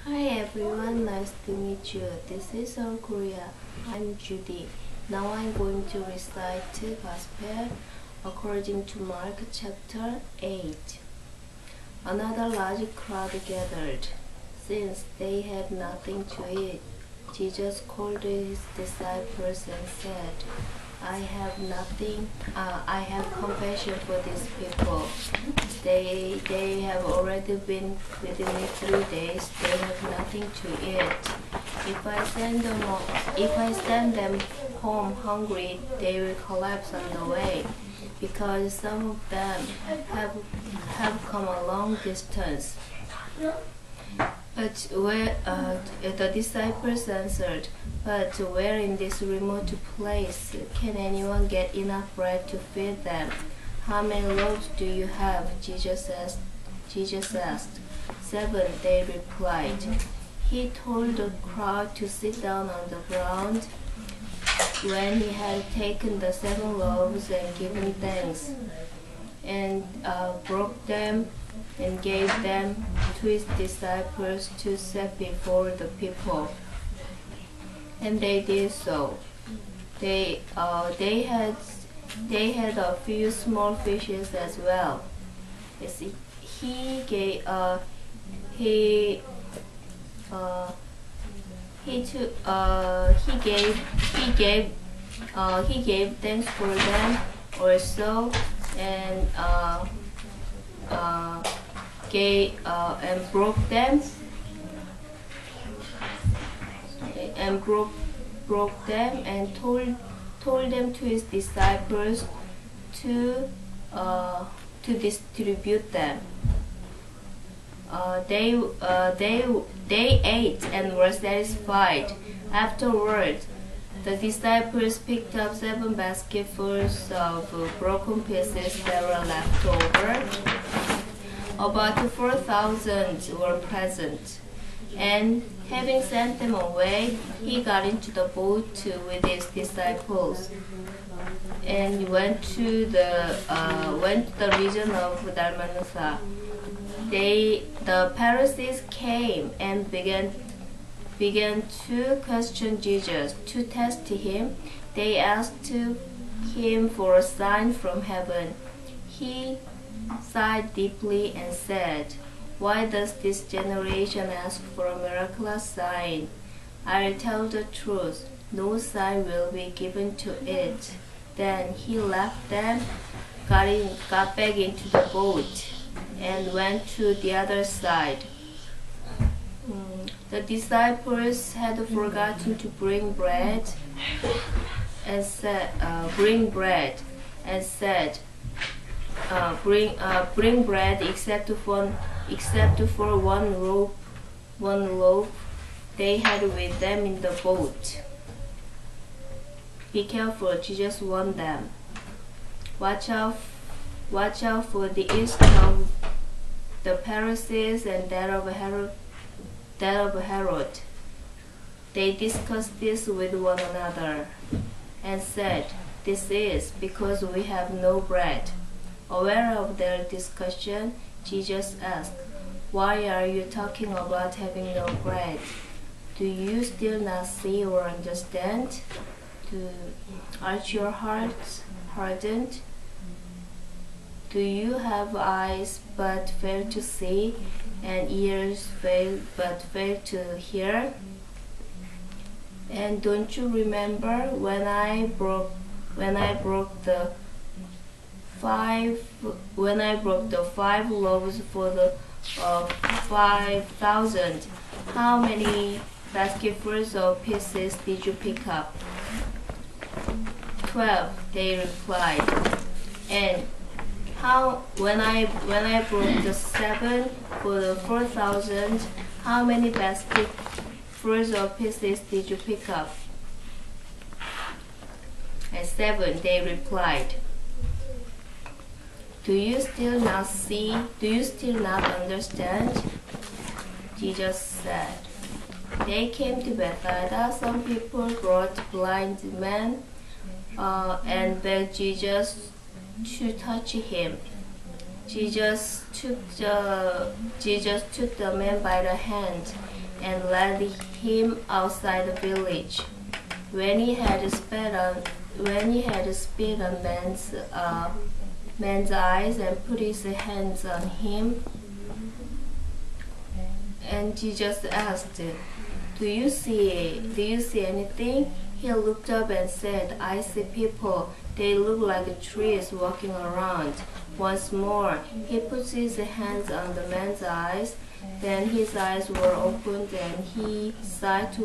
Hi everyone, nice to meet you. This is our Korea. I'm Judy. Now I'm going to recite the Gospel according to Mark chapter 8. Another large crowd gathered. Since they had nothing to eat, Jesus called his disciples and said, I have compassion for these people. They have already been with me 3 days. They have nothing to eat. If I send them home hungry, they will collapse on the way, because some of them have come a long distance. But the disciples answered, "But where in this remote place can anyone get enough bread to feed them? How many loaves do you have?" Jesus asked. 7, they replied. He told the crowd to sit down on the ground. When he had taken the 7 loaves and given thanks, and broke them and gave them to his disciples to set before the people, and they did so. They had a few small fishes as well. He gave thanks for them also, and broke them and told them to his disciples to distribute them. They ate and were satisfied. Afterwards, the disciples picked up 7 basketfuls of broken pieces that were left over. About 4,000 were present, and having sent them away, he got into the boat with his disciples and went to the region of Dalmanutha. The Pharisees came and began to question Jesus. To test him, they asked him for a sign from heaven. He sighed deeply and said, "Why does this generation ask for a miraculous sign? I'll tell the truth, no sign will be given to it." Then he left them, got back into the boat, and went to the other side. The disciples had forgotten to bring bread and said, "Bring bread except for one loaf they had with them in the boat." "Be careful," Jesus warned them. Watch out for the yeast of the Pharisees and that of Herod. They discussed this with one another and said, "This is because we have no bread." Aware of their discussion, Jesus asked, "Why are you talking about having no bread? Do you still not see or understand? Aren't your hearts hardened? Do you have eyes but fail to see, and ears but fail to hear? And don't you remember when I broke the 5 loaves for the 5,000? How many basketfuls of pieces did you pick up?" 12, they replied. "And when I broke the 7 for the 4,000, how many basketfuls of pieces did you pick up?" And 7, they replied. Do you still not see? Do you still not understand?" Jesus said. They came to Bethsaida. Some people brought blind men and begged Jesus to touch him. Jesus took the man by the hand and led him outside the village. When he had spit on man's eyes and put his hands on him, and Jesus asked, Do you see anything? He looked up and said, I see people. They look like trees walking around. Once more, he put his hands on the man's eyes. Then his eyes were opened and his sight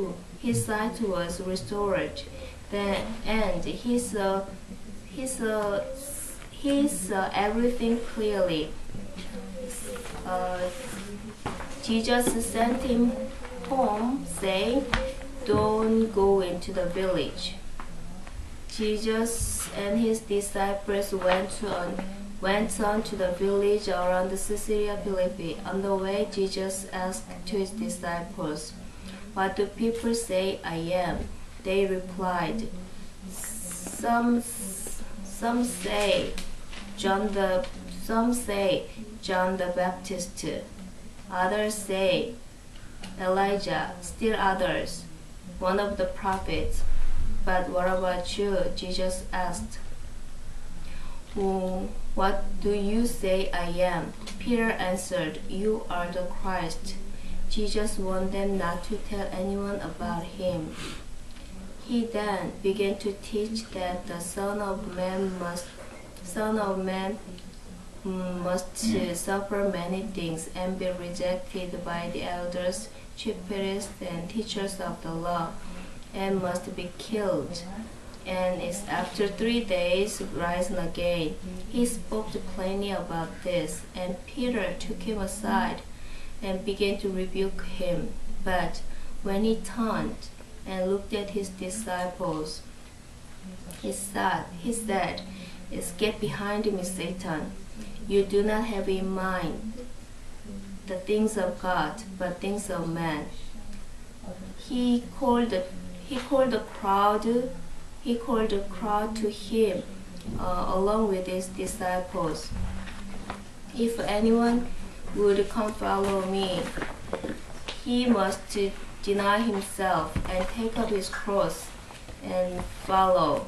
was restored. And he saw everything clearly. Jesus sent him home, saying, Don't go into the village. Jesus and his disciples went on to the village around Caesarea Philippi. On the way, Jesus asked to his disciples, What do people say I am? They replied, Some say John the Baptist. Others say Elijah, still others, one of the prophets. But what about you? Jesus asked. What do you say I am? Peter answered, You are the Christ. Jesus warned them not to tell anyone about him. He then began to teach that the Son of Man must suffer many things and be rejected by the elders, chief priests, and teachers of the law, and must be killed, and is after 3 days risen again. He spoke plainly about this, and Peter took him aside and began to rebuke him. But when he turned and looked at his disciples, he said, Get behind me, Satan. You do not have in mind the things of God, but things of man. He called the crowd to him along with his disciples. If anyone would come follow me, he must deny himself and take up his cross and follow.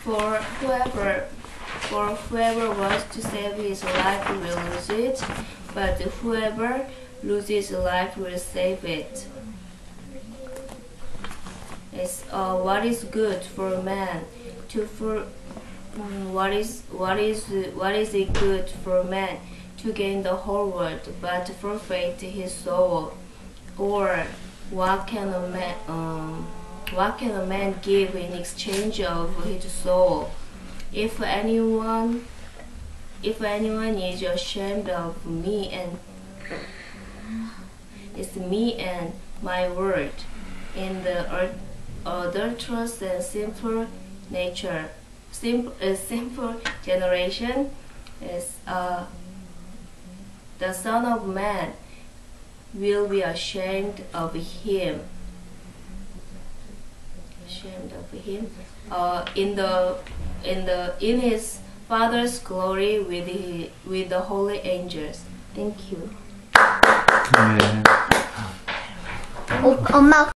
For whoever wants to save his life will lose it, but whoever loses life will save it. What is good for man what is it good for man to gain the whole world but forfeit his soul? Or what can a man give in exchange of his soul? If anyone is ashamed of me and it's me and my word in the adulterous and sinful generation, is the Son of Man will be ashamed of him. In his Father's glory with the holy angels. Thank you. 엄마